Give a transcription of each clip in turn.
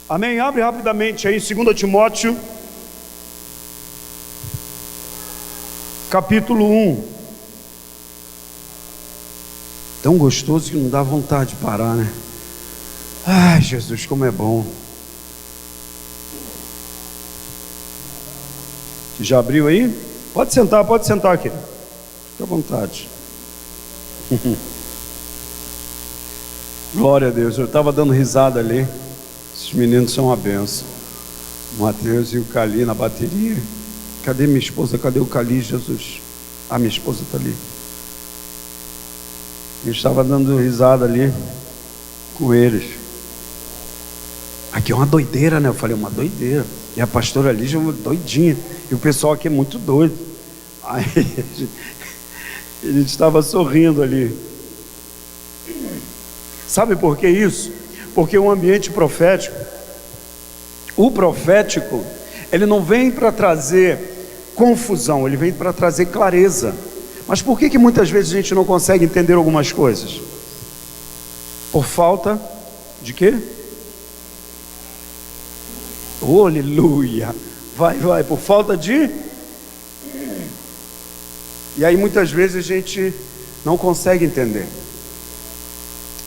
Amém? Abre rapidamente aí 2 Timóteo, capítulo 1. Tão gostoso que não dá vontade de parar, né? Ai, Jesus, como é bom. Você já abriu aí? Pode sentar aqui. Fica à vontade. Glória a Deus. Eu estava dando risada ali. Esses meninos são uma benção. O Mateus e o Cali na bateria. Cadê minha esposa? Cadê o Cali, Jesus? Ah, minha esposa está ali. Eu estava dando risada ali com eles. Aqui é uma doideira, né? Eu falei, uma doideira. E a pastora ali já é uma doidinha. E o pessoal aqui é muito doido. Aí a gente estava sorrindo ali. Sabe por que isso? Porque o ambiente profético, o profético, ele não vem para trazer confusão, ele vem para trazer clareza. Mas por que muitas vezes a gente não consegue entender algumas coisas? Por falta de quê? Oh, aleluia! Vai, por falta de... E aí muitas vezes a gente não consegue entender.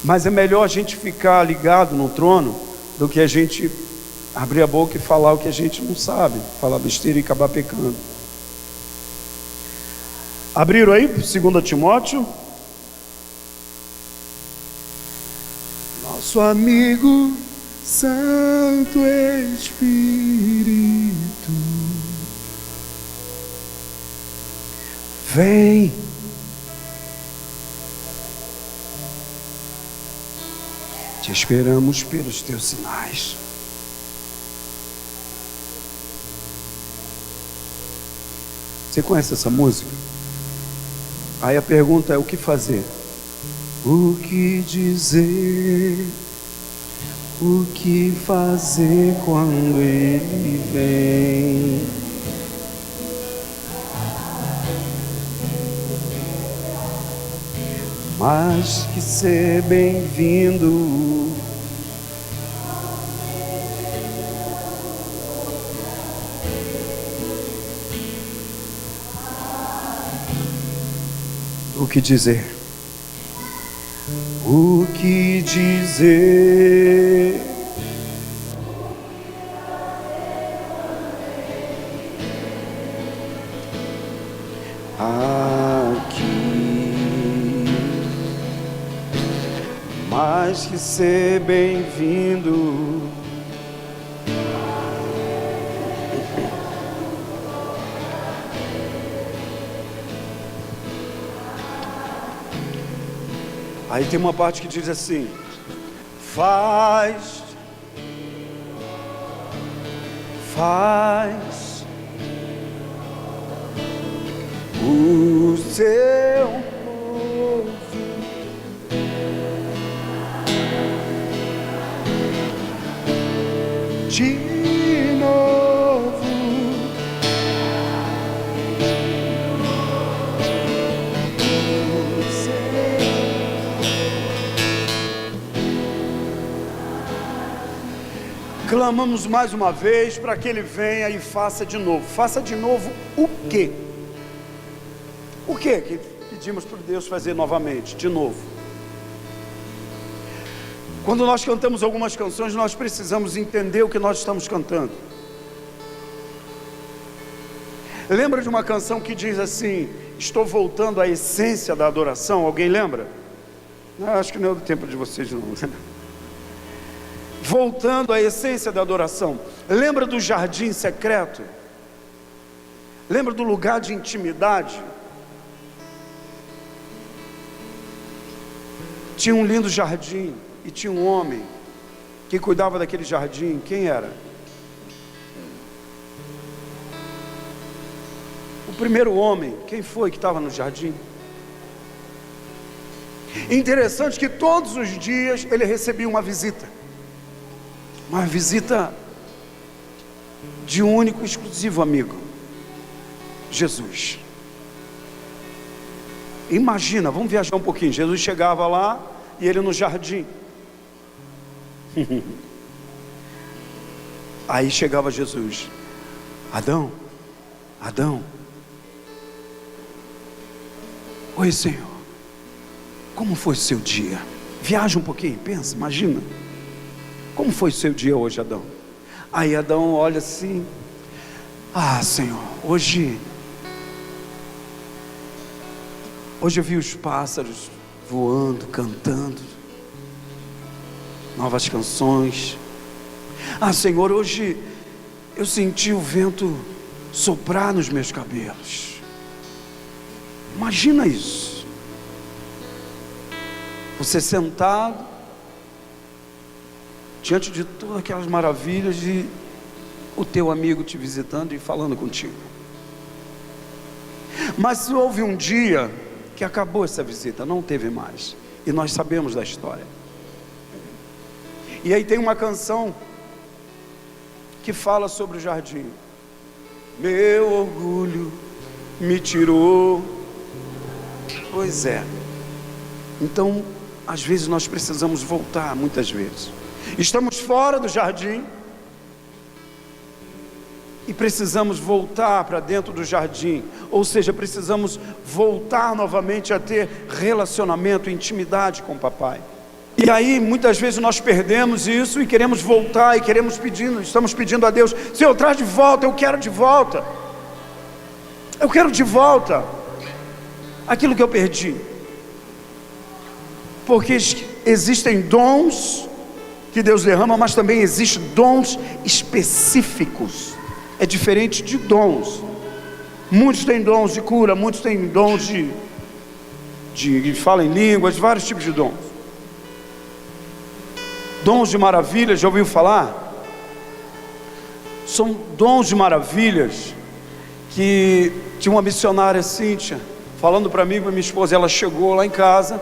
Mas é melhor a gente ficar ligado no trono do que a gente abrir a boca e falar o que a gente não sabe, falar besteira e acabar pecando. Abriram aí 2 Timóteo? Nosso amigo Santo Espírito vem. Te esperamos pelos teus sinais. Você conhece essa música? Aí a pergunta é: o que fazer? O que dizer? O que fazer quando ele vem? Mais que ser bem-vindo. O que dizer? O que dizer? Aqui, mais que ser bem-vindo. Aí tem uma parte que diz assim: faz o seu povo de novo. Clamamos mais uma vez para que Ele venha e faça de novo. Faça de novo o quê? O quê que pedimos para Deus fazer novamente, de novo? Quando nós cantamos algumas canções, nós precisamos entender o que nós estamos cantando. Lembra de uma canção que diz assim: estou voltando à essência da adoração? Alguém lembra? Não, acho que não é do tempo de vocês não. Voltando à essência da adoração. Lembra do jardim secreto? Lembra do lugar de intimidade? Tinha um lindo jardim e tinha um homem que cuidava daquele jardim. Quem era? O primeiro homem. Quem foi que estava no jardim? Interessante que todos os dias ele recebia uma visita. Uma visita de um único e exclusivo amigo: Jesus. Imagina, vamos viajar um pouquinho. Jesus chegava lá e ele no jardim. Aí chegava Jesus: Adão, Adão. Oi, Senhor, como foi o seu dia? Viaja um pouquinho, pensa, imagina. Como foi o seu dia hoje, Adão? Aí Adão olha assim: ah, Senhor, hoje eu vi os pássaros voando, cantando novas canções. Ah, Senhor, hoje eu senti o vento soprar nos meus cabelos. Imagina isso. Você sentado diante de todas aquelas maravilhas e o teu amigo te visitando e falando contigo. Mas houve um dia que acabou essa visita, não teve mais, e nós sabemos da história. E aí tem uma canção que fala sobre o jardim. Meu orgulho me tirou. Pois é. Então, às vezes nós precisamos voltar, muitas vezes. Estamos fora do jardim e precisamos voltar para dentro do jardim, ou seja, precisamos voltar novamente a ter relacionamento, intimidade com o papai. E aí muitas vezes nós perdemos isso e queremos voltar, e estamos pedindo a Deus: Senhor, traz de volta, eu quero de volta aquilo que eu perdi. Porque existem dons que Deus derrama, mas também existem dons específicos. É diferente de dons. Muitos têm dons de cura, muitos têm dons de fala em línguas, vários tipos de dons. Dons de maravilhas, já ouviu falar? São dons de maravilhas que tinha uma missionária, Cíntia, falando para mim e para minha esposa. Ela chegou lá em casa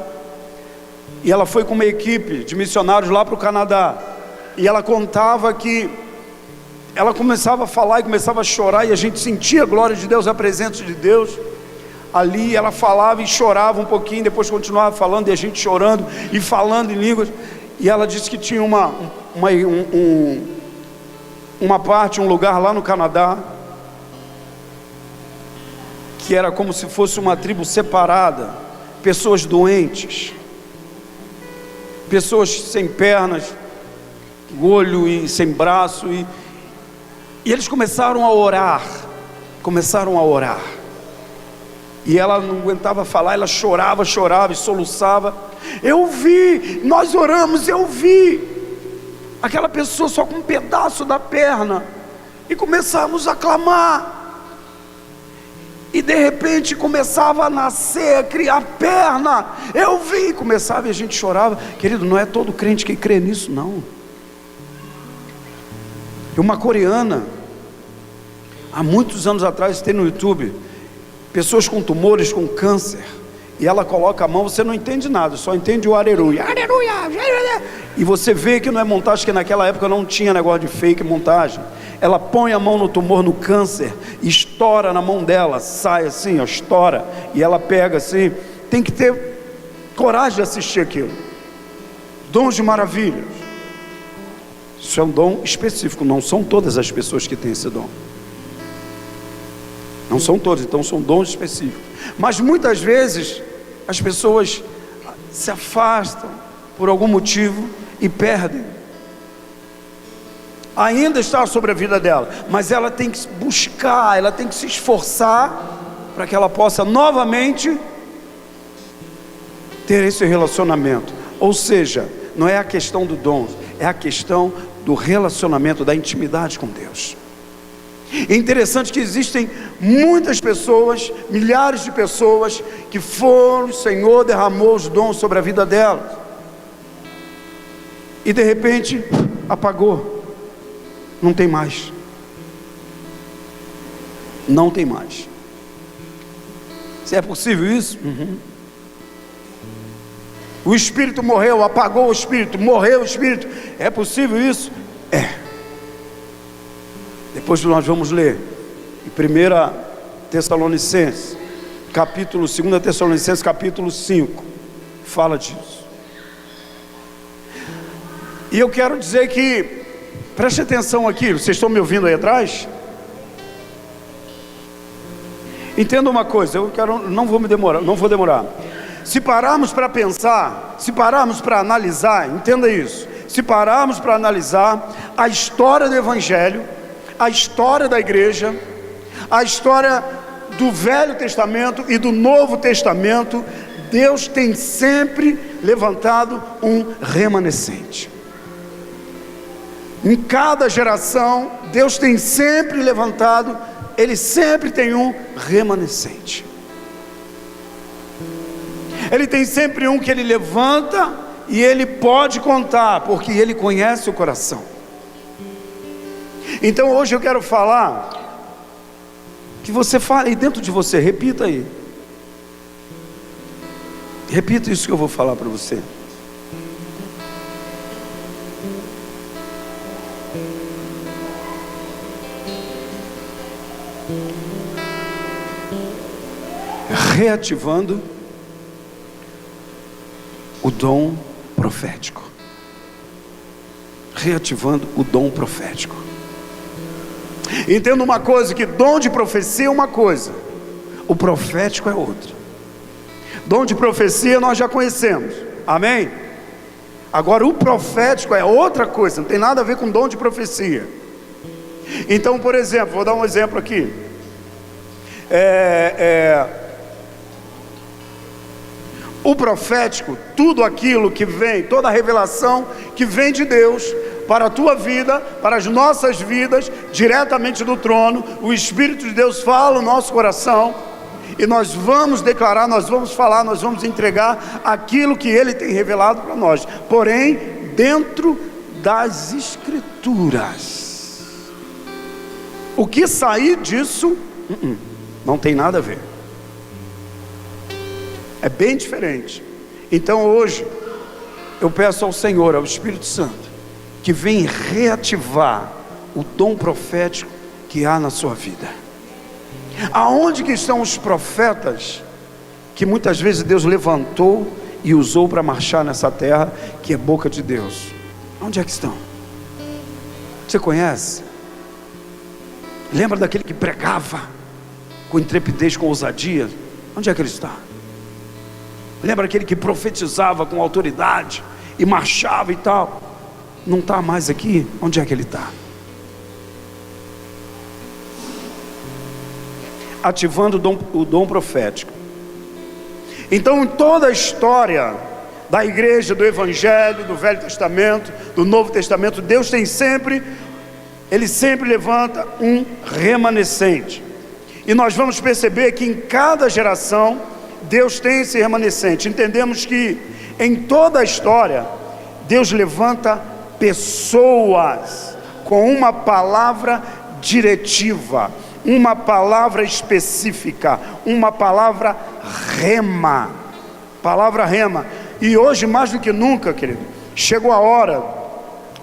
e ela foi com uma equipe de missionários lá para o Canadá, e ela contava que ela começava a falar e começava a chorar, e a gente sentia a glória de Deus, a presença de Deus ali. Ela falava e chorava um pouquinho, depois continuava falando, e a gente chorando e falando em línguas. E ela disse que tinha uma parte, um lugar lá no Canadá, que era como se fosse uma tribo separada, pessoas doentes, pessoas sem pernas, olho e sem braço, e eles começaram a orar, e ela não aguentava falar, ela chorava e soluçava. Eu vi, nós oramos, eu vi aquela pessoa só com um pedaço da perna, e começamos a clamar, e de repente começava a nascer, a criar perna. Eu vi, começava, e a gente chorava. Querido, não é todo crente que crê nisso, não. Uma coreana, há muitos anos atrás, tem no YouTube, pessoas com tumores, com câncer, e ela coloca a mão, você não entende nada, só entende o aleluia, e você vê que não é montagem, que naquela época não tinha negócio de fake montagem. Ela põe a mão no tumor, no câncer, e estoura na mão dela, sai assim, ó, estoura, e ela pega assim. Tem que ter coragem de assistir aquilo. Dons de maravilhas, isso é um dom específico, não são todas as pessoas que têm esse dom, não são todos, então são dons específicos. Mas muitas vezes as pessoas se afastam por algum motivo e perdem. Ainda está sobre a vida dela, mas ela tem que buscar, ela tem que se esforçar para que ela possa novamente ter esse relacionamento. Ou seja, não é a questão do dom, é a questão do relacionamento, da intimidade com Deus. É interessante que existem muitas pessoas, milhares de pessoas, que foram, o Senhor derramou os dons sobre a vida delas, e de repente apagou, não tem mais, não tem mais. Se é possível isso? O Espírito morreu, apagou o Espírito, morreu o Espírito, é possível isso? É. Depois nós vamos ler em 1 Tessalonicenses, capítulo 2 Tessalonicenses, capítulo 5, fala disso. E eu quero dizer que Preste atenção aqui, vocês estão me ouvindo aí atrás? Entenda uma coisa, não vou demorar. Se pararmos para pensar, se pararmos para analisar, entenda isso. Se pararmos para analisar a história do Evangelho, a história da igreja, a história do Velho Testamento e do Novo Testamento, Deus tem sempre levantado um remanescente. Em cada geração, Deus tem sempre levantado, Ele sempre tem um remanescente. Ele tem sempre um que Ele levanta e Ele pode contar, porque Ele conhece o coração. Então hoje eu quero falar, que você fale aí dentro de você, repita aí. Repita isso que eu vou falar para você. Reativando o dom profético. Reativando o dom profético. Entenda uma coisa, que dom de profecia é uma coisa, o profético é outra. Dom de profecia nós já conhecemos, amém? Agora o profético é outra coisa, não tem nada a ver com dom de profecia. Então, por exemplo, vou dar um exemplo aqui. O profético, tudo aquilo que vem, toda a revelação que vem de Deus para a tua vida, para as nossas vidas, diretamente do trono, o Espírito de Deus fala no nosso coração, e nós vamos declarar, nós vamos falar, nós vamos entregar aquilo que Ele tem revelado para nós, porém, dentro das Escrituras. O que sair disso, não tem nada a ver. É bem diferente. Então hoje, eu peço ao Senhor, ao Espírito Santo, que vem reativar o dom profético que há na sua vida. Aonde que estão os profetas que muitas vezes Deus levantou e usou para marchar nessa terra, que é boca de Deus? Onde é que estão? Você conhece? Lembra daquele que pregava com intrepidez, com ousadia? Onde é que ele está? Lembra aquele que profetizava com autoridade e marchava e tal? Não está mais aqui? Onde é que ele está? Ativando o dom profético. Então, em toda a história da igreja, do Evangelho, do Velho Testamento, do Novo Testamento, Deus tem sempre, Ele sempre levanta um remanescente. E nós vamos perceber que em cada geração, Deus tem esse remanescente. Entendemos que em toda a história, Deus levanta pessoas com uma palavra diretiva, uma palavra específica, uma palavra rema, e hoje mais do que nunca, querido, chegou a hora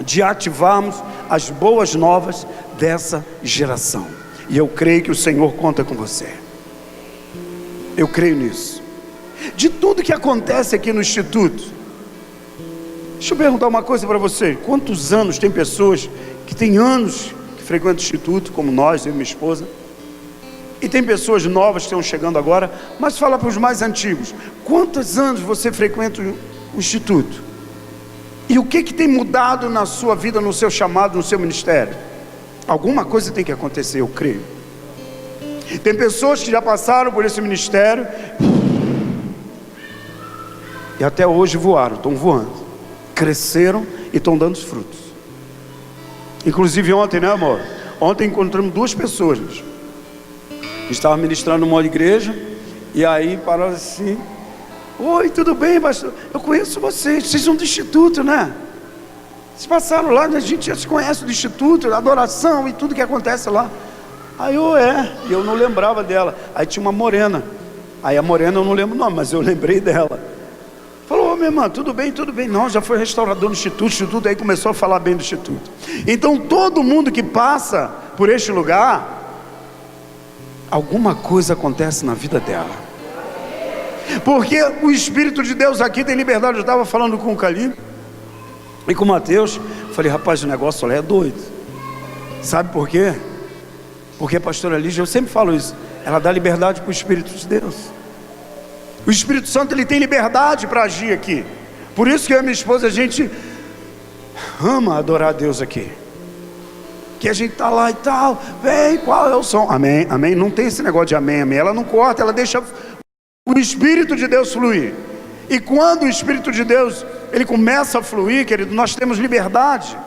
de ativarmos as boas novas dessa geração, e eu creio que o Senhor conta com você, eu creio nisso. De tudo que acontece aqui no Instituto, deixa eu perguntar uma coisa para você: quantos anos tem pessoas que têm anos que frequentam o Instituto, como nós, eu e minha esposa, e tem pessoas novas que estão chegando agora, mas fala para os mais antigos, quantos anos você frequenta o Instituto? E o que tem mudado na sua vida, no seu chamado, no seu ministério? Alguma coisa tem que acontecer, eu creio. Tem pessoas que já passaram por esse ministério e até hoje voaram, estão voando, cresceram e estão dando os frutos. Inclusive ontem, né, amor? Ontem encontramos duas pessoas. Estava ministrando numa igreja e aí pararam assim: oi, tudo bem, pastor? Eu conheço vocês são do Instituto, né? Vocês passaram lá, a gente já se conhece do Instituto, adoração e tudo que acontece lá. Aí e eu não lembrava dela. Aí tinha uma morena, aí a morena eu não lembro o nome, mas eu lembrei dela. Falou: minha irmã, tudo bem? Não, já foi restaurador no Instituto, aí começou a falar bem do Instituto. Então todo mundo que passa por este lugar, alguma coisa acontece na vida dela, porque o Espírito de Deus aqui tem liberdade. Eu estava falando com o Cali, E com o Mateus, falei, rapaz, o negócio lá é doido. Sabe por quê? Porque a pastora Lígia, eu sempre falo isso, ela dá liberdade para o Espírito de Deus. O Espírito Santo, ele tem liberdade para agir aqui. Por isso que eu e minha esposa, a gente ama adorar a Deus aqui. Que a gente está lá e tal, vem, qual é o som? Amém, amém. Não tem esse negócio de amém, amém. Ela não corta, ela deixa o Espírito de Deus fluir. E quando o Espírito de Deus, ele começa a fluir, querido, nós temos liberdade.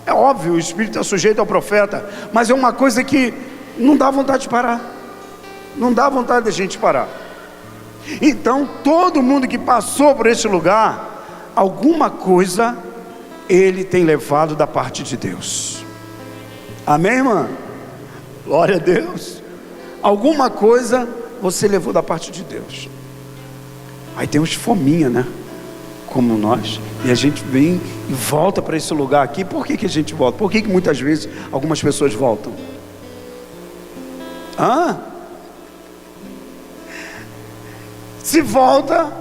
É óbvio, o Espírito é sujeito ao profeta, mas é uma coisa que não dá vontade de parar. Não dá vontade de a gente parar. Então, todo mundo que passou por esse lugar, alguma coisa ele tem levado da parte de Deus. Amém, irmã? Glória a Deus. Alguma coisa você levou da parte de Deus. Aí tem uns fominha, né? Como nós. E a gente vem e volta para esse lugar aqui. Por que a gente volta? Por que muitas vezes algumas pessoas voltam? Se volta,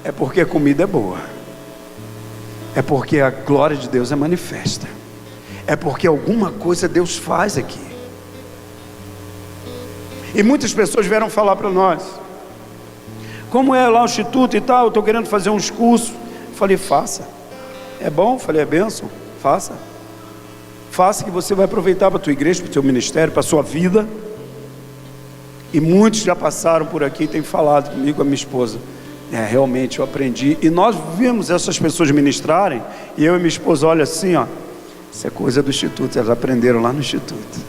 é porque a comida é boa. É porque a glória de Deus é manifesta. É porque alguma coisa Deus faz aqui. E muitas pessoas vieram falar para nós: como é lá o instituto e tal, eu estou querendo fazer uns cursos. Falei, faça. É bom? Falei, é bênção? Faça. Faça, que você vai aproveitar para a tua igreja, para o teu ministério, para a sua vida. E muitos já passaram por aqui e têm falado comigo, com a minha esposa. Realmente eu aprendi. E nós vimos essas pessoas ministrarem, e eu e minha esposa, olha assim, ó, isso é coisa do instituto, elas aprenderam lá no instituto.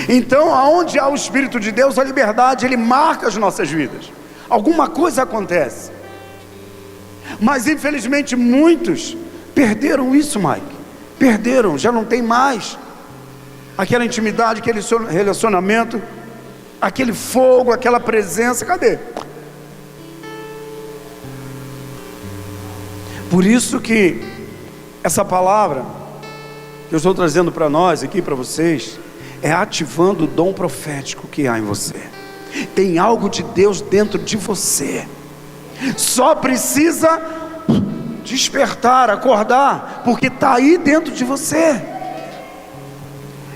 Então, aonde há o Espírito de Deus, a liberdade, ele marca as nossas vidas. Alguma coisa acontece. Mas infelizmente muitos perderam isso, Mike. Perderam, já não tem mais aquela intimidade, aquele relacionamento, aquele fogo, aquela presença. Cadê? Por isso que essa palavra que eu estou trazendo para nós aqui, para vocês, é ativando o dom profético que há em você. Tem algo de Deus dentro de você. Só precisa despertar, acordar, porque está aí dentro de você.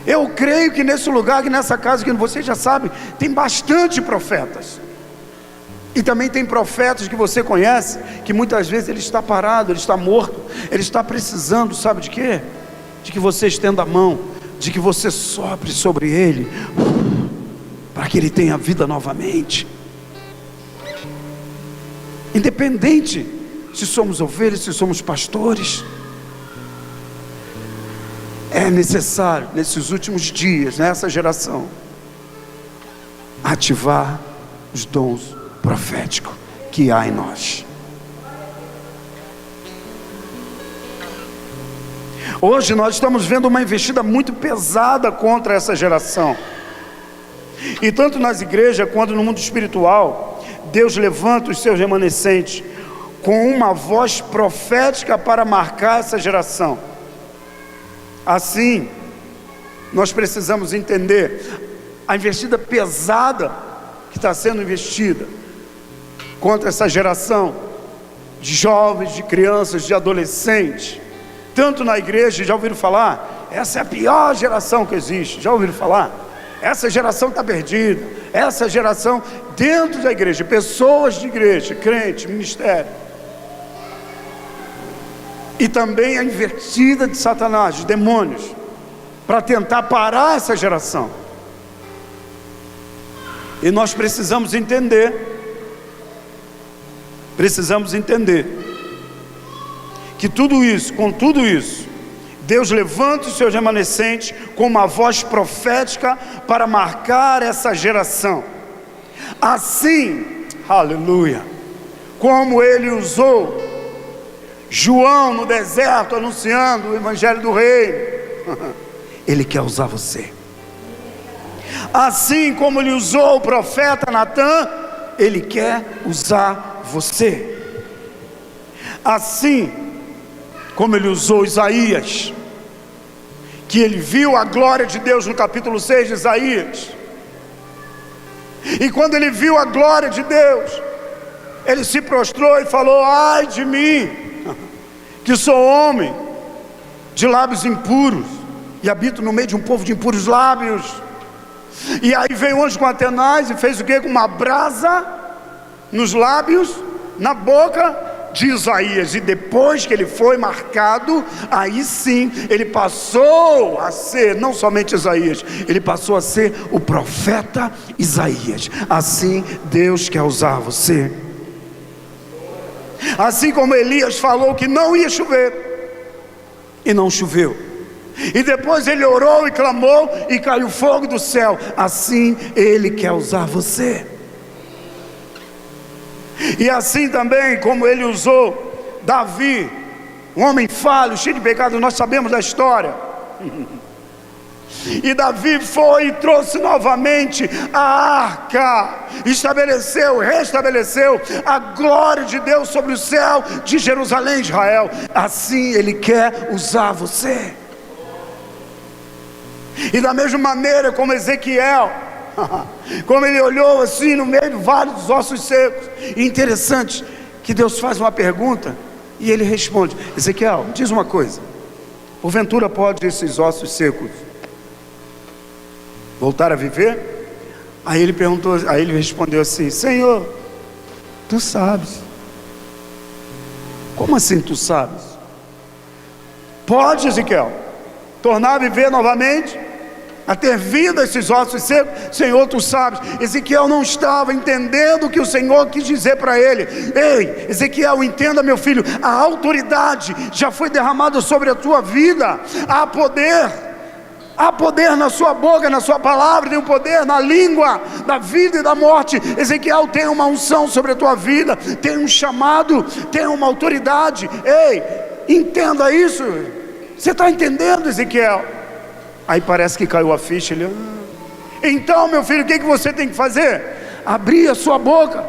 Eu creio que nesse lugar, que nessa casa, que você já sabe, tem bastante profetas. E também tem profetas que você conhece, que muitas vezes ele está parado, ele está morto, ele está precisando, sabe de quê? De que você estenda a mão, de que você sopre sobre ele, para que ele tenha vida novamente. Independente se somos ovelhas, se somos pastores, é necessário nesses últimos dias, nessa geração, ativar os dons proféticos que há em nós. Hoje nós estamos vendo uma investida muito pesada contra essa geração. E tanto nas igrejas quanto no mundo espiritual, Deus levanta os seus remanescentes com uma voz profética para marcar essa geração. Assim, nós precisamos entender a investida pesada que está sendo investida contra essa geração de jovens, de crianças, de adolescentes. Tanto na igreja, já ouviram falar? Essa é a pior geração que existe. Já ouviram falar? Essa geração está perdida. Essa geração dentro da igreja, pessoas de igreja, crente, ministério. E também a investida de Satanás, de demônios, para tentar parar essa geração. E nós precisamos entender que tudo isso, com tudo isso, Deus levanta os seus remanescentes com uma voz profética para marcar essa geração. Assim, aleluia, como ele usou João no deserto anunciando o evangelho do reino, ele quer usar você. Assim como ele usou o profeta Natã, ele quer usar você. Assim como ele usou Isaías, que ele viu a glória de Deus no capítulo 6 de Isaías, e quando ele viu a glória de Deus, ele se prostrou e falou: ai de mim, que sou homem de lábios impuros e habito no meio de um povo de impuros lábios. E aí veio o anjo com Atenaz e fez o quê? Com uma brasa nos lábios, na boca de Isaías. E depois que ele foi marcado, aí sim ele passou a ser não somente Isaías, ele passou a ser o profeta Isaías. Assim Deus quer usar você. Assim como Elias falou que não ia chover, e não choveu, e depois ele orou e clamou e caiu fogo do céu, assim Ele quer usar você. E assim também como Ele usou Davi, um homem falho, cheio de pecado, nós sabemos da história. E Davi foi e trouxe novamente a arca, restabeleceu a glória de Deus sobre o céu de Jerusalém, Israel. Assim Ele quer usar você. E da mesma maneira como Ezequiel, como ele olhou assim no meio do vale dos ossos secos. E interessante que Deus faz uma pergunta e ele responde: Ezequiel, diz uma coisa, porventura pode esses ossos secos voltar a viver? Aí ele respondeu assim: Senhor, tu sabes. Como assim tu sabes? Pode, Ezequiel, tornar a viver novamente, a ter vida esses ossos secos? Senhor, tu sabes. Ezequiel não estava entendendo o que o Senhor quis dizer para ele. Ei, Ezequiel, entenda, meu filho, a autoridade já foi derramada sobre a tua vida. Há poder na sua boca, na sua palavra, tem um poder na língua da vida e da morte. Ezequiel, tem uma unção sobre a tua vida, tem um chamado, tem uma autoridade. Ei, entenda isso. Você está entendendo, Ezequiel? Aí parece que caiu a ficha. Ele: então, meu filho, o que você tem que fazer? Abrir a sua boca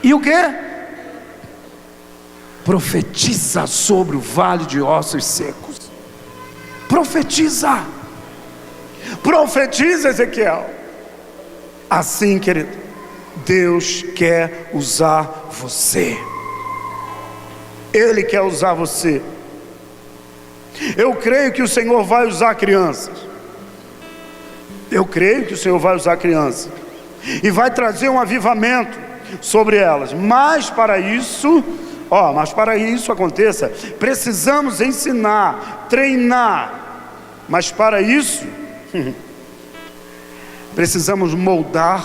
e o quê? Profetiza sobre o vale de ossos secos. Profetiza, Ezequiel. Assim, querido, Deus quer usar você. Ele quer usar você. Eu creio que o Senhor vai usar crianças. Eu creio que o Senhor vai usar crianças e vai trazer um avivamento sobre elas. Mas para isso aconteça, precisamos ensinar, treinar. Mas para isso precisamos moldar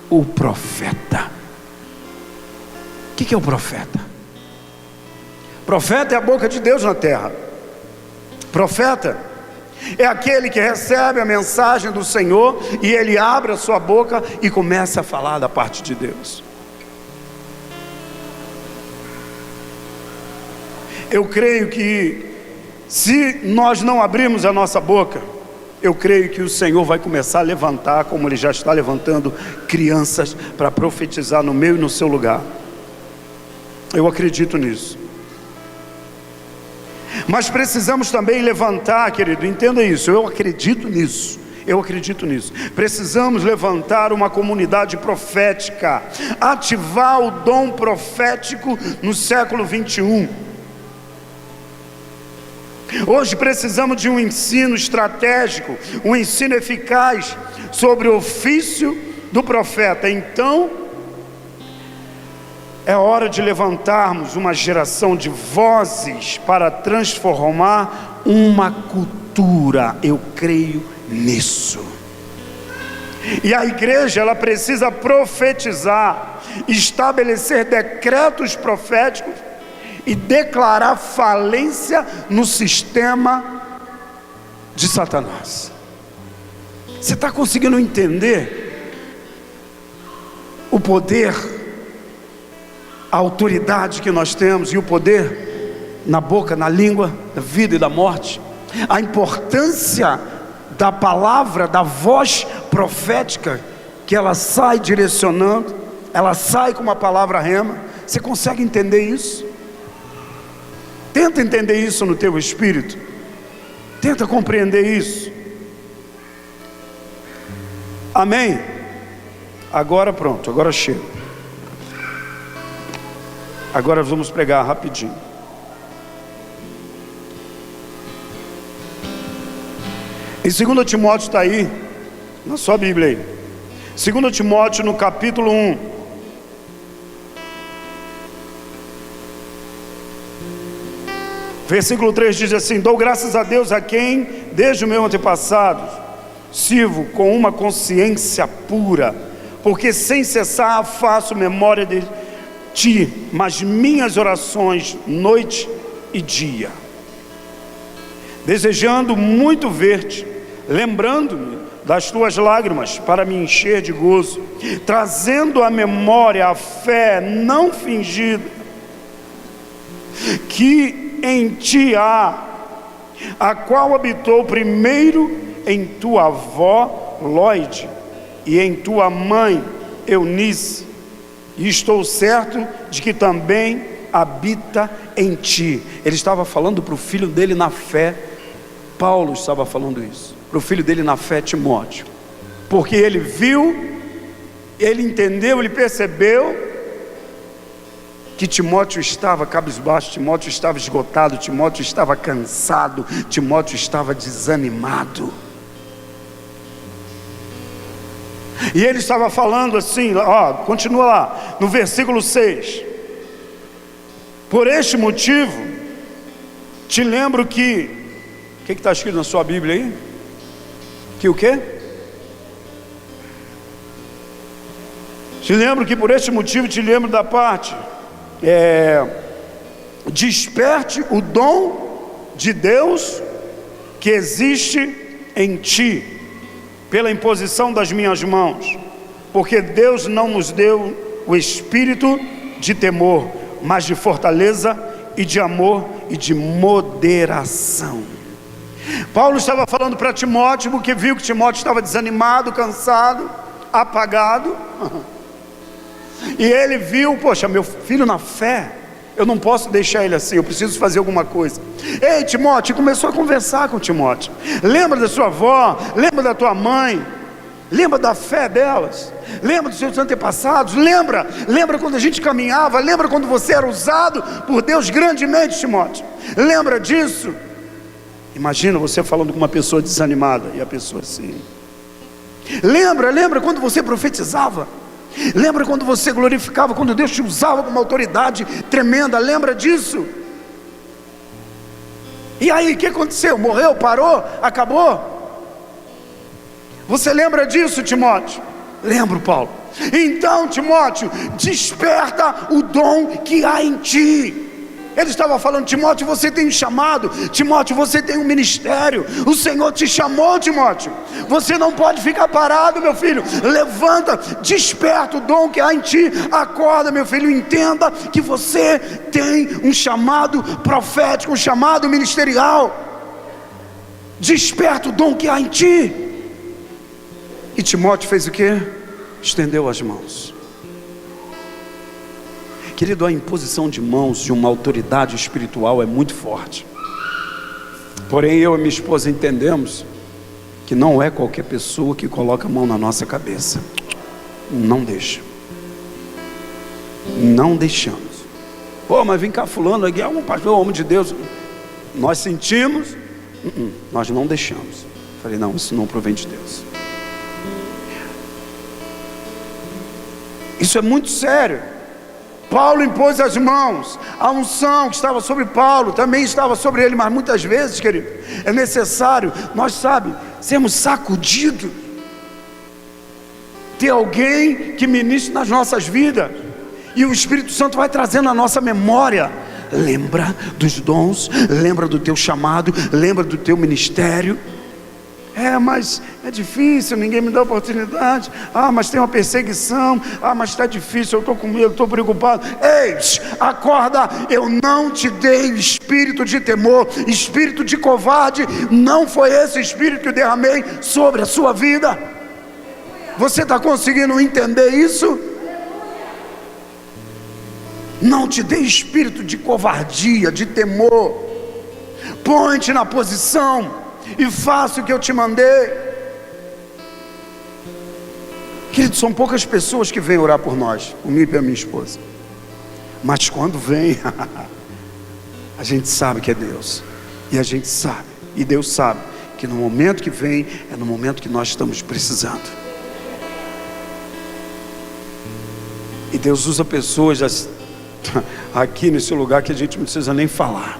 o profeta. O que é o profeta? Profeta é a boca de Deus na terra. Profeta é aquele que recebe a mensagem do Senhor e ele abre a sua boca e começa a falar da parte de Deus. Eu creio que se nós não abrirmos a nossa boca, eu creio que o Senhor vai começar a levantar, como Ele já está levantando, crianças para profetizar no meu e no seu lugar. Eu acredito nisso. Mas precisamos também levantar, querido, entenda isso, eu acredito nisso. Precisamos levantar uma comunidade profética, ativar o dom profético no século 21. Hoje precisamos de um ensino estratégico, um ensino eficaz sobre o ofício do profeta. Então, é hora de levantarmos uma geração de vozes para transformar uma cultura. Eu creio nisso. E a igreja, ela precisa profetizar, estabelecer decretos proféticos e declarar falência no sistema de Satanás. Você está conseguindo entender o poder, a autoridade que nós temos e o poder na boca, na língua, da vida e da morte? A importância da palavra, da voz profética, que ela sai direcionando, ela sai com uma palavra rema. Você consegue entender isso? Tenta entender isso no teu espírito. Tenta compreender isso. Amém? Agora pronto, agora chega. Agora vamos pregar rapidinho. E 2 Timóteo está aí, na sua Bíblia aí. 2 Timóteo no capítulo 1. Versículo 3 diz assim: dou graças a Deus a quem, desde o meu antepassado, sirvo com uma consciência pura, porque sem cessar faço memória de ti, mas minhas orações noite e dia, desejando muito ver-te, lembrando-me das tuas lágrimas para me encher de gozo, trazendo à memória a fé não fingida que em ti há, a qual habitou primeiro em tua avó Lóide e em tua mãe Eunice, e estou certo de que também habita em ti. Ele estava falando para o filho dele na fé. Paulo estava falando isso para o filho dele na fé, Timóteo, porque ele viu, ele entendeu, ele percebeu que Timóteo estava cabisbaixo, Timóteo estava esgotado, Timóteo estava cansado, Timóteo estava desanimado. E ele estava falando assim, continua lá, no versículo 6. Por este motivo, te lembro que... O que está escrito na sua Bíblia aí? Que o quê? Te lembro que por este motivo te lembro da parte... desperte o dom de Deus que existe em ti, pela imposição das minhas mãos, porque Deus não nos deu o espírito de temor, mas de fortaleza e de amor e de moderação. Paulo estava falando para Timóteo, porque viu que Timóteo estava desanimado, cansado, apagado, e ele viu, poxa, meu filho na fé, eu não posso deixar ele assim, eu preciso fazer alguma coisa. Ei, Timóteo, começou a conversar com Timóteo. Lembra da sua avó, lembra da tua mãe, lembra da fé delas, lembra dos seus antepassados, lembra quando a gente caminhava, lembra quando você era usado por Deus grandemente, Timóteo, lembra disso? Imagina você falando com uma pessoa desanimada, e a pessoa assim. Lembra quando você profetizava? Lembra quando você glorificava, quando Deus te usava com uma autoridade tremenda? Lembra disso? E aí, o que aconteceu? Morreu? Parou? Acabou? Você lembra disso, Timóteo? Lembro, Paulo. Então, Timóteo, desperta o dom que há em ti. Ele estava falando: Timóteo, você tem um chamado, Timóteo, você tem um ministério, o Senhor te chamou, Timóteo, você não pode ficar parado, meu filho, levanta, desperta o dom que há em ti, acorda, meu filho, entenda que você tem um chamado profético, um chamado ministerial, desperta o dom que há em ti. E Timóteo fez o quê? Estendeu as mãos. Querido, a imposição de mãos de uma autoridade espiritual é muito forte. Porém, eu e minha esposa entendemos que não é qualquer pessoa que coloca a mão na nossa cabeça. Não deixa. Não deixamos. Pô, mas vem cá, fulano, aqui é um pastor, um homem de Deus. Nós sentimos, nós não deixamos. Falei, não, isso não provém de Deus. Isso é muito sério. Paulo impôs as mãos, a unção que estava sobre Paulo também estava sobre ele, mas muitas vezes, querido, é necessário, nós sermos sacudidos, ter alguém que ministre nas nossas vidas, e o Espírito Santo vai trazendo a nossa memória. Lembra dos dons, lembra do teu chamado, lembra do teu ministério. Mas é difícil, ninguém me dá oportunidade. Mas tem uma perseguição. Mas está difícil, eu estou com medo, estou preocupado. Ei, acorda, eu não te dei espírito de temor, espírito de covarde. Não foi esse espírito que eu derramei sobre a sua vida. Você está conseguindo entender isso? Não te dei espírito de covardia, de temor. Põe-te na posição e faça o que eu te mandei. Querido, são poucas pessoas que vêm orar por nós, por mim e pela minha esposa, mas quando vem, a gente sabe que é Deus, e a gente sabe, e Deus sabe, que no momento que vem, é no momento que nós estamos precisando. E Deus usa pessoas aqui nesse lugar que a gente não precisa nem falar.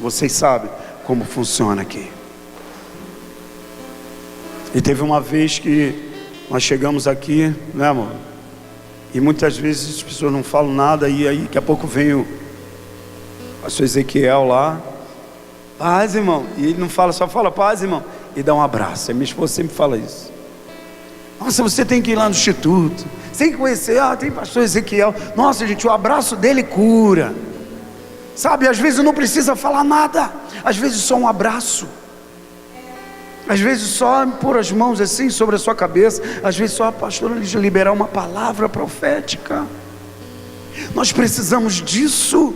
Vocês sabem como funciona aqui. E teve uma vez que nós chegamos aqui, né, amor? E muitas vezes as pessoas não falam nada, e aí daqui a pouco vem o pastor Ezequiel lá, paz, irmão, e ele não fala, só fala paz, irmão, e dá um abraço. A minha esposa sempre fala isso. Nossa, você tem que ir lá no instituto, você tem que conhecer, tem pastor Ezequiel. Nossa, gente, o abraço dele cura. Sabe, às vezes não precisa falar nada, às vezes só um abraço, às vezes só pôr as mãos assim sobre a sua cabeça, às vezes só a pastora liberar uma palavra profética. Nós precisamos disso.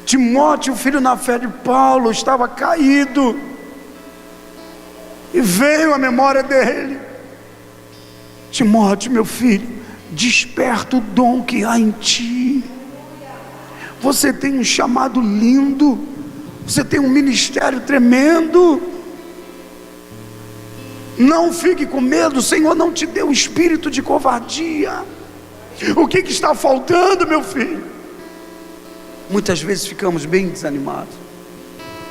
Timóteo, filho na fé de Paulo, estava caído, e veio a memória dele. Timóteo, meu filho, desperta o dom que há em ti. Você tem um chamado lindo, você tem um ministério tremendo. Não fique com medo, o Senhor não te deu um espírito de covardia. O que está faltando, meu filho? Muitas vezes ficamos bem desanimados,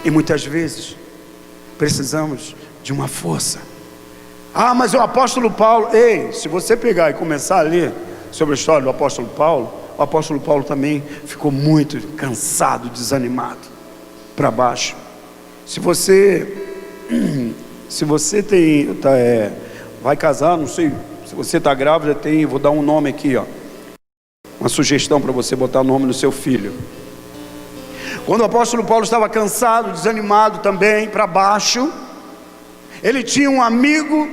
e muitas vezes precisamos de uma força. Mas o apóstolo Paulo, se você pegar e começar a ler sobre a história do apóstolo Paulo, o apóstolo Paulo também ficou muito cansado, desanimado, para baixo. Se você vai casar, não sei, se você está grávida, vou dar um nome aqui, uma sugestão para você botar o nome no seu filho. Quando o apóstolo Paulo estava cansado, desanimado também, para baixo, ele tinha um amigo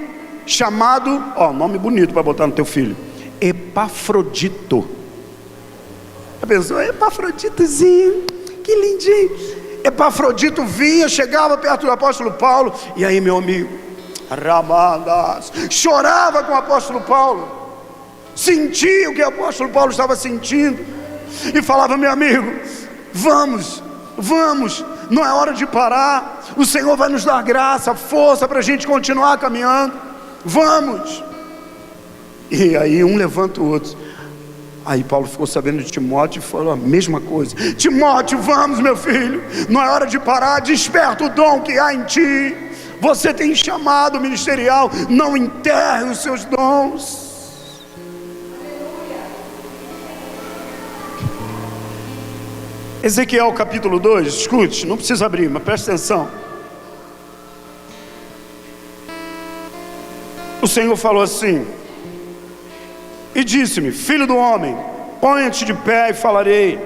chamado, nome bonito para botar no teu filho, Epafrodito. A pessoa, Epafroditozinho, que lindinho. Epafrodito vinha, chegava perto do apóstolo Paulo, e aí, meu amigo, chorava com o apóstolo Paulo, sentia o que o apóstolo Paulo estava sentindo, e falava: meu amigo, vamos, não é hora de parar, o Senhor vai nos dar graça, força para a gente continuar caminhando, vamos. E aí um levanta o outro. Aí Paulo ficou sabendo de Timóteo e falou a mesma coisa: Timóteo, vamos, meu filho, não é hora de parar, desperta o dom que há em ti, você tem chamado ministerial, não enterre os seus dons. Ezequiel capítulo 2, escute, não precisa abrir, mas presta atenção. O Senhor falou assim: e disse-me: filho do homem, põe-te de pé e falarei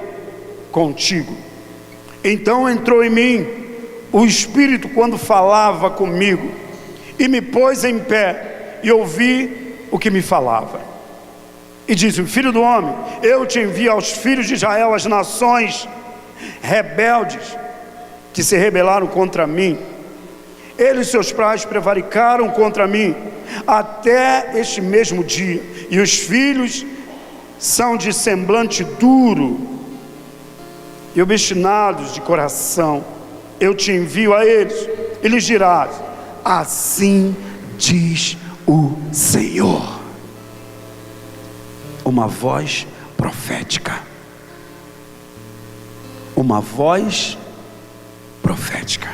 contigo. Então entrou em mim o Espírito quando falava comigo, e me pôs em pé, e ouvi o que me falava. E disse-me: filho do homem, eu te envio aos filhos de Israel, as nações rebeldes que se rebelaram contra mim. Eles e seus pais prevaricaram contra mim até este mesmo dia, e os filhos são de semblante duro e obstinados de coração. Eu te envio a eles, e lhes dirás: assim diz o Senhor. Uma voz profética. Uma voz profética.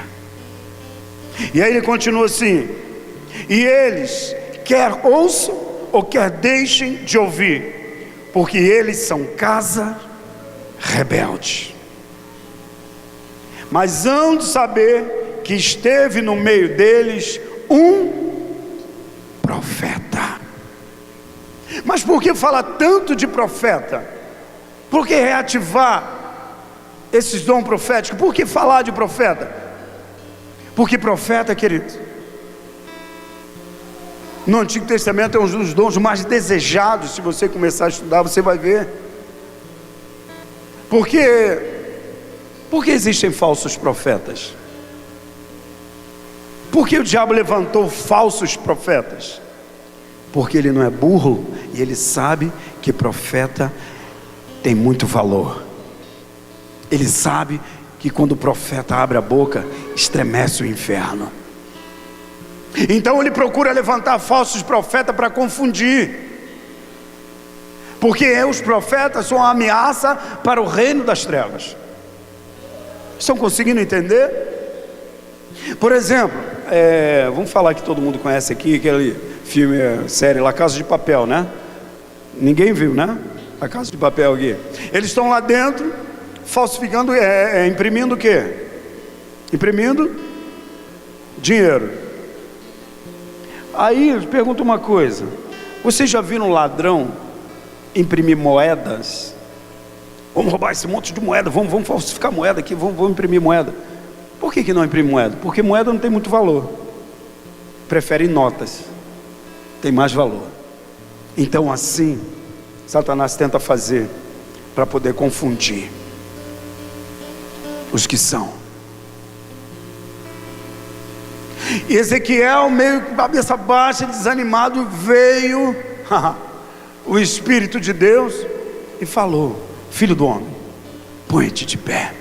E aí ele continua assim: e eles quer ouçam ou quer deixem de ouvir, porque eles são casa rebelde. Mas hão de saber que esteve no meio deles um profeta. Mas por que fala tanto de profeta? Por que reativar esses dons proféticos? Por que falar de profeta? Porque profeta, querido, no Antigo Testamento é um dos dons mais desejados. Se você começar a estudar, você vai ver. Por que existem falsos profetas? Por que o diabo levantou falsos profetas? Porque ele não é burro, e ele sabe que profeta tem muito valor. Ele sabe que quando o profeta abre a boca, estremece o inferno. Então ele procura levantar falsos profetas para confundir, porque os profetas são uma ameaça para o reino das trevas. Estão conseguindo entender? Por exemplo, vamos falar que todo mundo conhece aqui, aquele filme, série La Casa de Papel, né? Ninguém viu, né? A Casa de Papel aqui. Eles estão lá dentro, falsificando, imprimindo o quê? Imprimindo dinheiro. Aí eu pergunto uma coisa: vocês já viram um ladrão imprimir moedas? Vamos roubar esse monte de moeda, vamos falsificar moeda aqui, vamos imprimir moeda. Por que não imprime moeda? Porque moeda não tem muito valor, prefere notas, tem mais valor. Então assim Satanás tenta fazer para poder confundir os que são. E Ezequiel, meio com a cabeça baixa, desanimado, veio o Espírito de Deus e falou: filho do homem, põe-te de pé.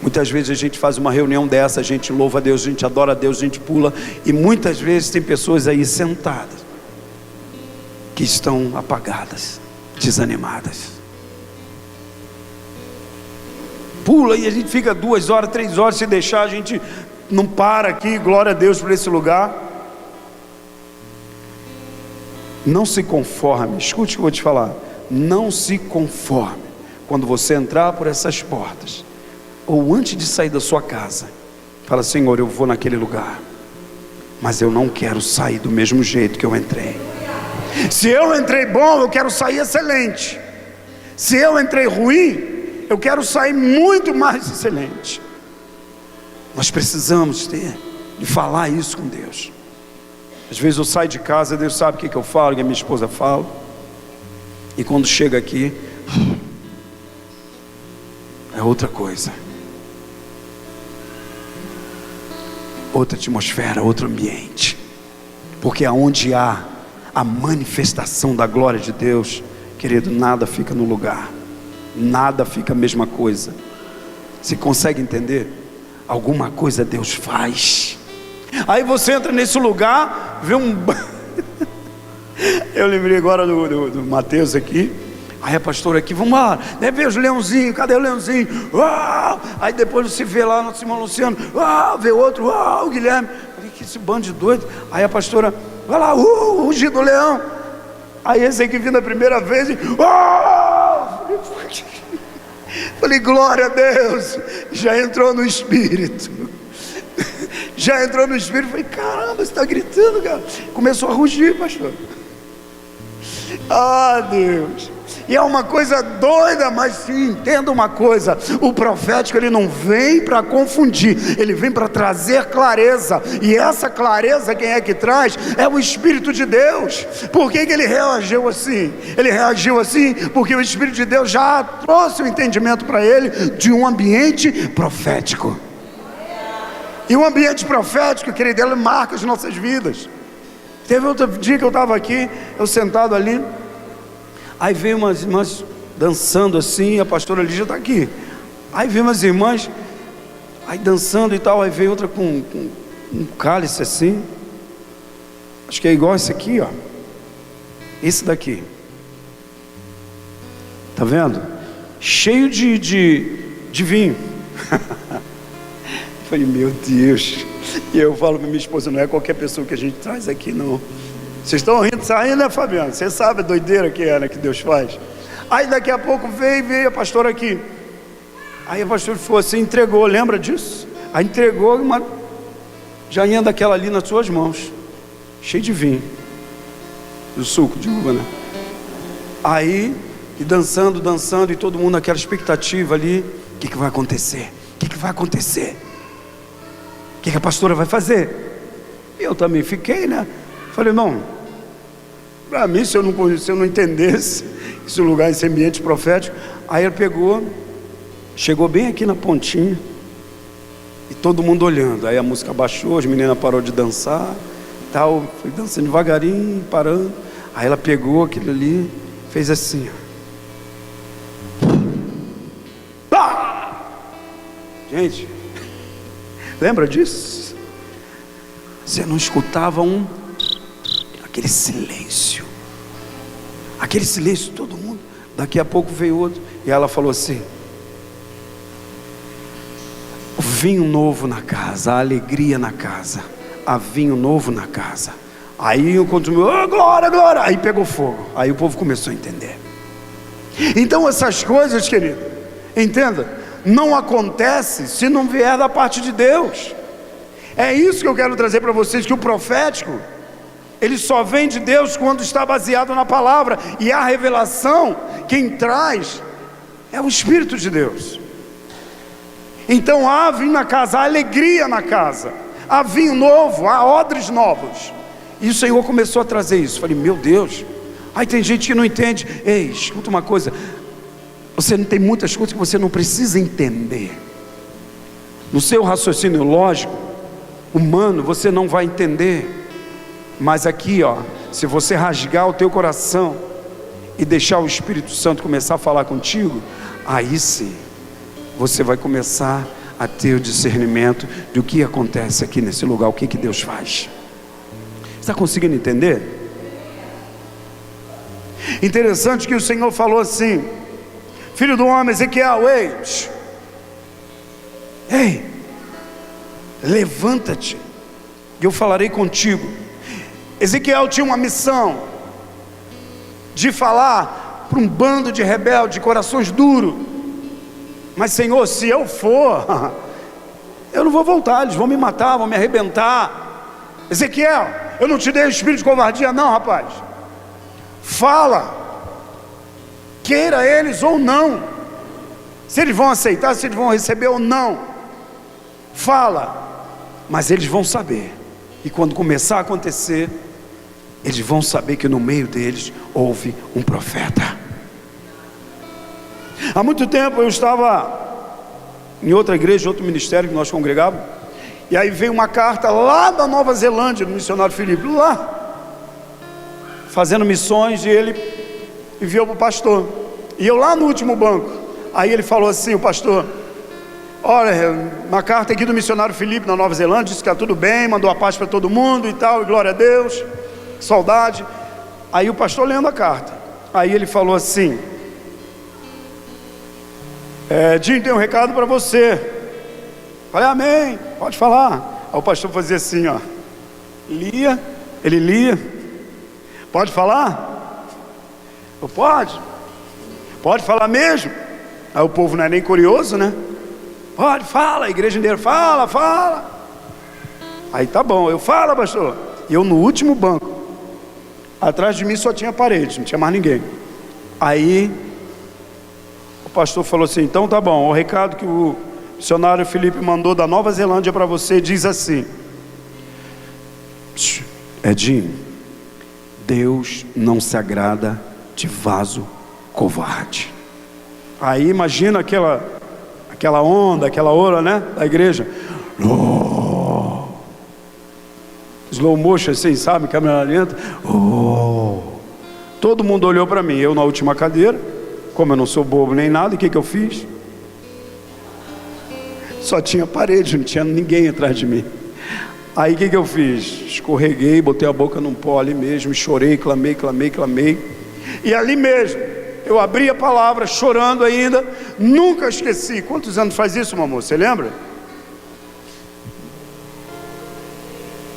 Muitas vezes a gente faz uma reunião dessa, a gente louva a Deus, a gente adora a Deus, a gente pula, e muitas vezes tem pessoas aí sentadas que estão apagadas, desanimadas. Pula e a gente fica 2 horas, 3 horas, se deixar a gente não para aqui. Glória a Deus por esse lugar. Não se conforme, escute o que eu vou te falar. Não se conforme quando você entrar por essas portas, ou antes de sair da sua casa, fala: Senhor, eu vou naquele lugar, mas eu não quero sair do mesmo jeito que eu entrei. Se eu entrei bom, eu quero sair excelente. Se eu entrei ruim, eu quero sair muito mais excelente. Nós precisamos de falar isso com Deus. Às vezes eu saio de casa, Deus sabe o que eu falo, que a minha esposa fala, e quando chega aqui, é outra coisa, outra atmosfera, outro ambiente. Porque aonde há a manifestação da glória de Deus, querido, nada fica no lugar, nada fica a mesma coisa. Você consegue entender? Alguma coisa Deus faz. Aí você entra nesse lugar, vê um eu lembrei agora do Mateus aqui. Aí a pastora aqui, vamos lá, né, ver os leãozinhos, cadê o leãozinho? Uau! Aí depois você vê lá no Simão Luciano, uau, vê outro, uau, o Guilherme. Falei, que esse bando de doido. Aí a pastora, vai lá, rugido do leão. Aí esse aqui vindo a primeira vez, uau! Falei, glória a Deus, já entrou no Espírito. Já entrou no Espírito. Falei, caramba, você está gritando, cara. Começou a rugir, pastor. Ah, Deus. E é uma coisa doida, mas sim, entenda uma coisa: o profético, ele não vem para confundir, ele vem para trazer clareza. E essa clareza, quem é que traz? É o Espírito de Deus. Por que ele reagiu assim? Ele reagiu assim porque o Espírito de Deus já trouxe o entendimento para ele de um ambiente profético. E o ambiente profético, querido, ele marca as nossas vidas. Teve outro dia que eu estava aqui, eu sentado ali, aí veio umas irmãs dançando assim, a pastora Lígia está aqui. Aí veio umas irmãs, aí dançando e tal, aí veio outra com um cálice assim, acho que é igual esse aqui, ó, esse daqui, tá vendo? Cheio de vinho. Falei, meu Deus. E eu falo para minha esposa, não é qualquer pessoa que a gente traz aqui, não. Vocês estão rindo, saindo, né, Fabiano? Você sabe a doideira que é, né, que Deus faz. Aí daqui a pouco veio a pastora aqui. Aí a pastora falou assim, entregou, lembra disso? Aí entregou uma jainha daquela ali nas suas mãos, cheio de vinho, do suco de uva, né? Aí, e dançando, e todo mundo naquela expectativa ali. O que vai acontecer? O que vai acontecer? O que a pastora vai fazer? E eu também fiquei, né? Falei, não, para mim, se eu não entendesse esse lugar, esse ambiente profético. Aí ele pegou, chegou bem aqui na pontinha, e todo mundo olhando. Aí a música baixou, as meninas pararam de dançar, tal, foi dançando devagarinho, parando. Aí ela pegou aquilo ali, fez assim, ó. Gente, lembra disso? Você não escutava aquele silêncio, todo mundo. Daqui a pouco veio outro, e ela falou assim: o vinho novo na casa, a alegria na casa, há vinho novo na casa. Aí eu continuei, oh, glória, glória. Aí pegou fogo, aí o povo começou a entender. Então essas coisas, querido, entenda, não acontece se não vier da parte de Deus. É isso que eu quero trazer para vocês, que o profético, ele só vem de Deus quando está baseado na palavra, e a revelação, quem traz é o Espírito de Deus. Então há vinho na casa, há alegria na casa, há vinho novo, há odres novos. E o Senhor começou a trazer isso. Falei, meu Deus, aí tem gente que não entende. Ei, escuta uma coisa, você não tem muitas coisas que você não precisa entender. No seu raciocínio lógico, humano, você não vai entender. Mas aqui, ó, se você rasgar o teu coração e deixar o Espírito Santo começar a falar contigo, aí sim, você vai começar a ter o discernimento do que acontece aqui nesse lugar, o que Deus faz. Está conseguindo entender? Interessante que o Senhor falou assim: filho do homem, Ezequiel, ei, levanta-te, e eu falarei contigo. Ezequiel tinha uma missão de falar para um bando de rebeldes, de corações duros. Mas Senhor, se eu for, eu não vou voltar, eles vão me matar, vão me arrebentar. Ezequiel, eu não te dei o espírito de covardia não, rapaz. Fala, queira eles ou não, se eles vão aceitar, se eles vão receber ou não. Fala, mas eles vão saber. E quando começar a acontecer, eles vão saber que no meio deles houve um profeta. Há muito tempo eu estava em outra igreja, outro ministério que nós congregávamos, e aí veio uma carta lá da Nova Zelândia, do missionário Felipe, lá, fazendo missões, e ele enviou para o pastor, e eu lá no último banco. Aí ele falou assim, o pastor: olha, uma carta aqui do missionário Felipe na Nova Zelândia, disse que está tudo bem, mandou a paz para todo mundo e tal, e glória a Deus, saudade. Aí o pastor lendo a carta, aí ele falou assim: Dinho, tem um recado para você. Falei, amém, pode falar. Aí o pastor fazia assim, ó, ele lia, pode falar? Eu, pode falar mesmo. Aí o povo não é nem curioso, né? Pode, fala, a igreja inteira, fala. Aí tá bom, eu falo, pastor. E eu no último banco, atrás de mim só tinha parede, não tinha mais ninguém. Aí o pastor falou assim: então tá bom, o recado que o missionário Felipe mandou da Nova Zelândia para você diz assim: Edinho, Deus não se agrada de vaso covarde. Aí imagina aquela onda, aquela hora, né, da igreja. Oh. Slow motion assim, sabe, câmera lenta. Oh. Todo mundo olhou para mim, eu na última cadeira, como eu não sou bobo nem nada, o que eu fiz? Só tinha parede, não tinha ninguém atrás de mim. Aí o que eu fiz? Escorreguei, botei a boca num pó ali mesmo, chorei, clamei. E ali mesmo, eu abri a palavra, chorando ainda, nunca esqueci. Quantos anos faz isso, meu amor? Você lembra?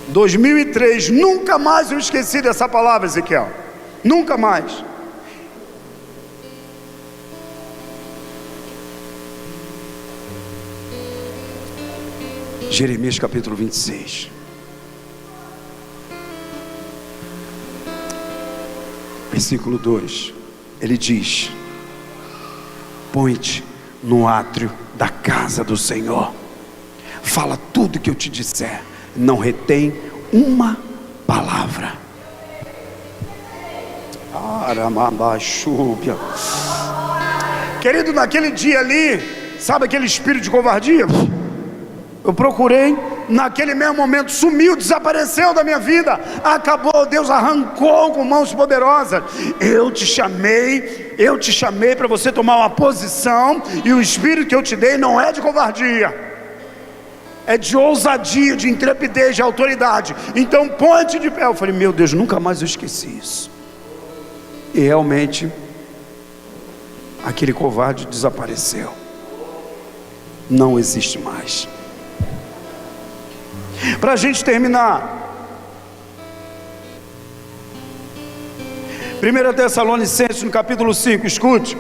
2003, nunca mais eu esqueci dessa palavra, Ezequiel. Nunca mais. Jeremias capítulo 26. Versículo 2. Ele diz: põe-te no átrio da casa do Senhor, fala tudo que eu te disser, não retém uma palavra. Querido, naquele dia ali, sabe aquele espírito de covardia? Eu procurei, naquele mesmo momento sumiu, desapareceu da minha vida, acabou, Deus arrancou com mãos poderosas. Eu te chamei para você tomar uma posição, e o espírito que eu te dei não é de covardia. é de ousadia, de intrepidez, de autoridade. Então ponte de pé. Eu falei, meu Deus, nunca mais eu esqueci isso. E realmente aquele covarde desapareceu, não existe mais. Para a gente terminar, 1 Tessalonicenses no capítulo 5, escute.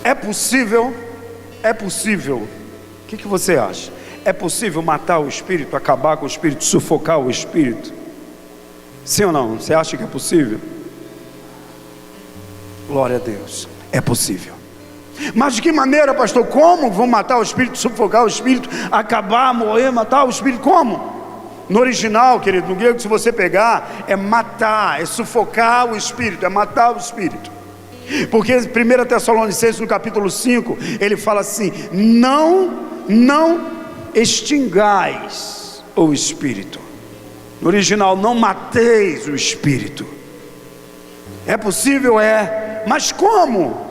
É possível, o que você acha? É possível matar o espírito, acabar com o espírito, sufocar o espírito? Sim ou não? Você acha que é possível? Glória a Deus, é possível. Mas de que maneira, pastor? Como vão matar o espírito, sufocar o espírito, acabar, morrer, matar o espírito? Como? No original, querido, no grego, se você pegar, é matar, é sufocar o espírito, é matar o espírito. Porque 1 Tessalonicenses no capítulo 5, ele fala assim: não extingais o espírito. No original, não mateis o espírito. É possível? É. Mas como?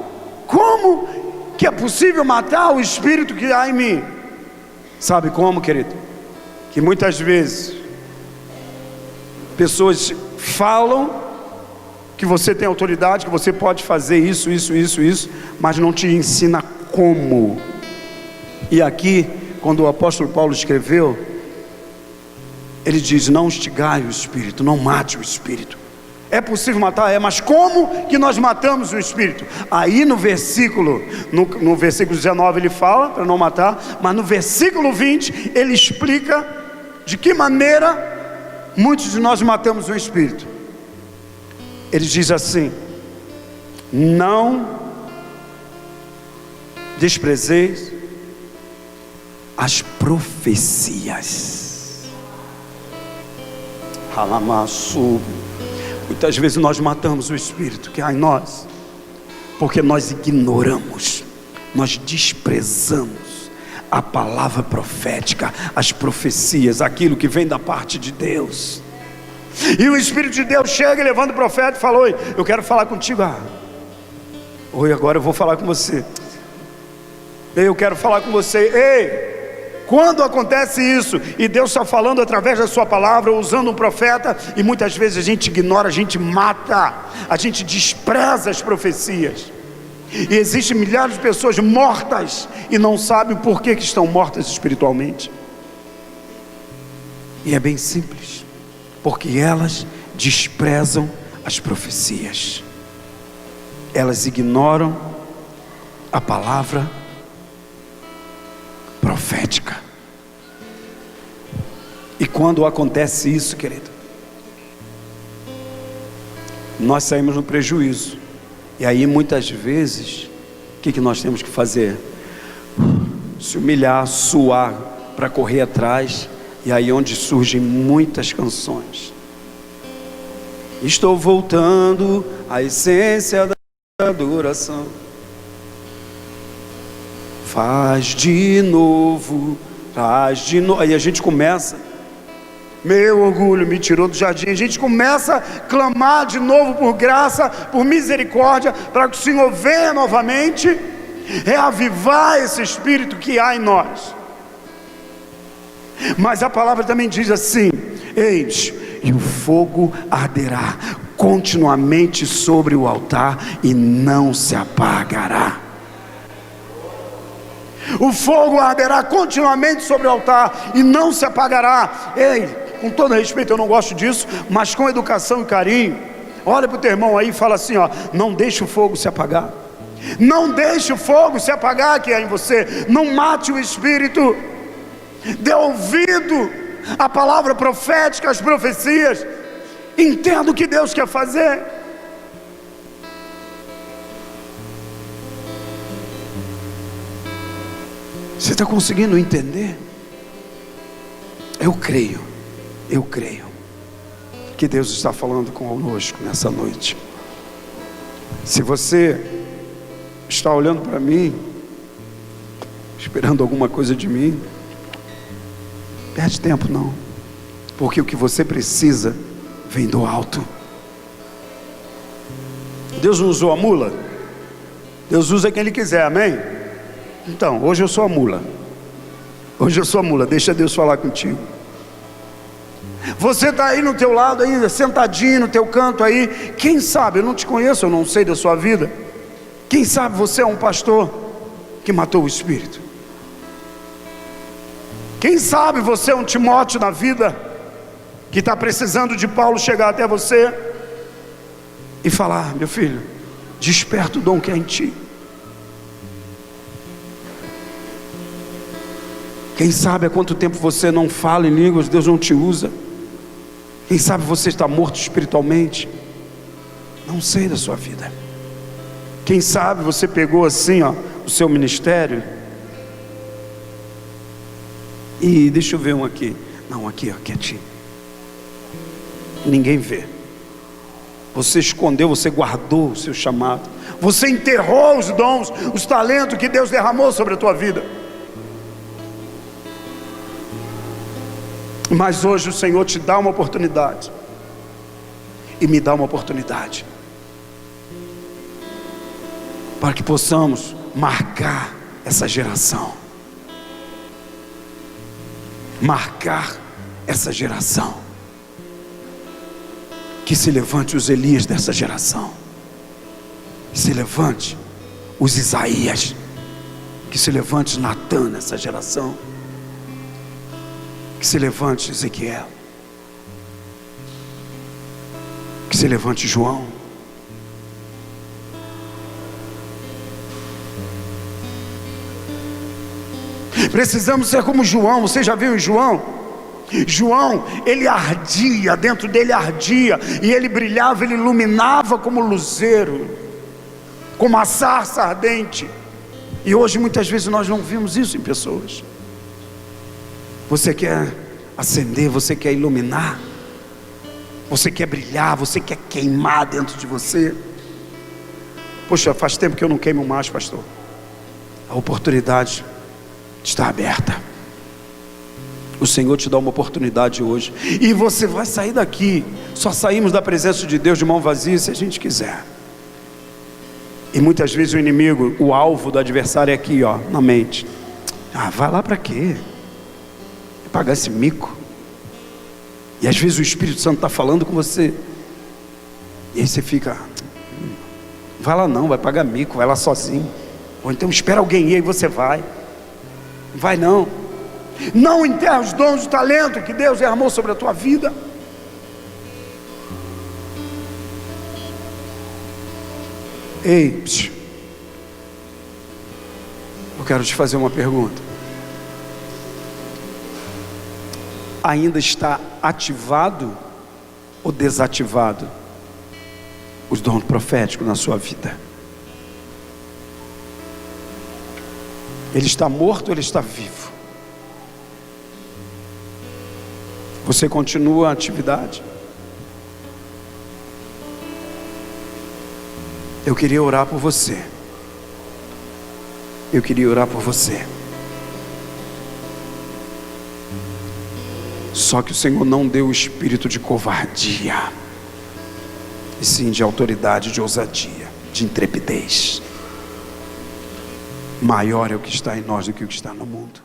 Como que é possível matar o espírito que há em mim? Sabe como, querido? Que muitas vezes pessoas falam que você tem autoridade, que você pode fazer isso, mas não te ensina como. E aqui, quando o apóstolo Paulo escreveu, ele diz: não instigai o espírito, não mate o espírito. É possível matar? É, mas como que nós matamos o espírito? Aí no versículo 19 ele fala para não matar, mas no versículo 20 ele explica de que maneira muitos de nós matamos o espírito. Ele diz assim: não desprezeis as profecias. Halamassu. Muitas vezes nós matamos o espírito que há em nós, porque nós ignoramos, nós desprezamos a palavra profética, as profecias, aquilo que vem da parte de Deus. E o Espírito de Deus chega e levanta o profeta e fala: oi, eu quero falar contigo. Oi, agora eu vou falar com você. Ei, eu quero falar com você. Ei, quando acontece isso, e Deus está falando através da sua palavra, usando um profeta, e muitas vezes a gente ignora, a gente mata, a gente despreza as profecias. E existem milhares de pessoas mortas e não sabem por que estão mortas espiritualmente. E é bem simples, porque elas desprezam as profecias, elas ignoram a palavra profética. E quando acontece isso, querido, nós saímos no prejuízo. E aí muitas vezes, o que nós temos que fazer? Se humilhar, suar, para correr atrás. E aí onde surgem muitas canções. Estou voltando à essência da adoração. Faz de novo, faz de novo. Aí a gente começa: meu orgulho me tirou do jardim. A gente começa a clamar de novo por graça, por misericórdia, para que o Senhor venha novamente reavivar esse espírito que há em nós. Mas a palavra também diz assim: eis, e o fogo arderá continuamente sobre o altar e não se apagará. O fogo arderá continuamente sobre o altar e não se apagará. Ei, com todo respeito, eu não gosto disso, mas com educação e carinho, olha para o teu irmão aí e fala assim: ó, não deixe o fogo se apagar. Não deixe o fogo se apagar que há em você. Não mate o espírito. Dê ouvido à palavra profética, às profecias. Entenda o que Deus quer fazer. Você está conseguindo entender? Eu creio que Deus está falando conosco nessa noite. Se você está olhando para mim, esperando alguma coisa de mim, perde tempo não, porque o que você precisa vem do alto. Deus não usou a mula? Deus usa quem Ele quiser, amém? Então, hoje eu sou a mula. Hoje eu sou a mula, deixa Deus falar contigo. Você está aí no teu lado, aí, sentadinho no teu canto aí. Quem sabe, eu não te conheço, eu não sei da sua vida. Quem sabe você é um pastor que matou o espírito. Quem sabe você é um Timóteo na vida, que está precisando de Paulo chegar até você e falar: meu filho, desperta o dom que é em ti. Quem sabe há quanto tempo você não fala em línguas, Deus não te usa. Quem sabe você está morto espiritualmente. Não sei da sua vida. Quem sabe você pegou assim, ó, o seu ministério e deixa eu ver um aqui. Não, aqui, ó, quietinho. Ninguém vê. Você escondeu, você guardou o seu chamado. Você enterrou os dons, os talentos que Deus derramou sobre a tua vida. Mas hoje o Senhor te dá uma oportunidade, e me dá uma oportunidade, para que possamos marcar essa geração. Marcar essa geração. Que se levante os Elias dessa geração. Que se levante os Isaías. Que se levante Natã nessa geração. Que se levante Ezequiel. Que se levante João. Precisamos ser como João. Você já viu em João? João, ele ardia, dentro dele ardia, e ele brilhava, ele iluminava como luzeiro, como a sarça ardente. E hoje muitas vezes nós não vimos isso em pessoas. Você quer acender, você quer iluminar, você quer brilhar, você quer queimar dentro de você. Poxa, faz tempo que eu não queimo mais, pastor. A oportunidade está aberta. O Senhor te dá uma oportunidade hoje, e você vai sair daqui. Só saímos da presença de Deus de mão vazia se a gente quiser. E muitas vezes o inimigo, o alvo do adversário é aqui, ó, na mente. Ah, vai lá para quê? Pagar esse mico. E às vezes o Espírito Santo está falando com você, e aí você fica: vai lá não, vai pagar mico, vai lá sozinho. Ou então espera alguém ir, e aí você vai. Não vai não. Não enterra os dons de talento que Deus derramou sobre a tua vida. Ei, eu quero te fazer uma pergunta. Ainda está ativado ou desativado os dons proféticos na sua vida? Ele está morto ou ele está vivo? Você continua a atividade? Eu queria orar por você. Eu queria orar por você. Só que o Senhor não deu o espírito de covardia, e sim de autoridade, de ousadia, de intrepidez. Maior é o que está em nós do que o que está no mundo.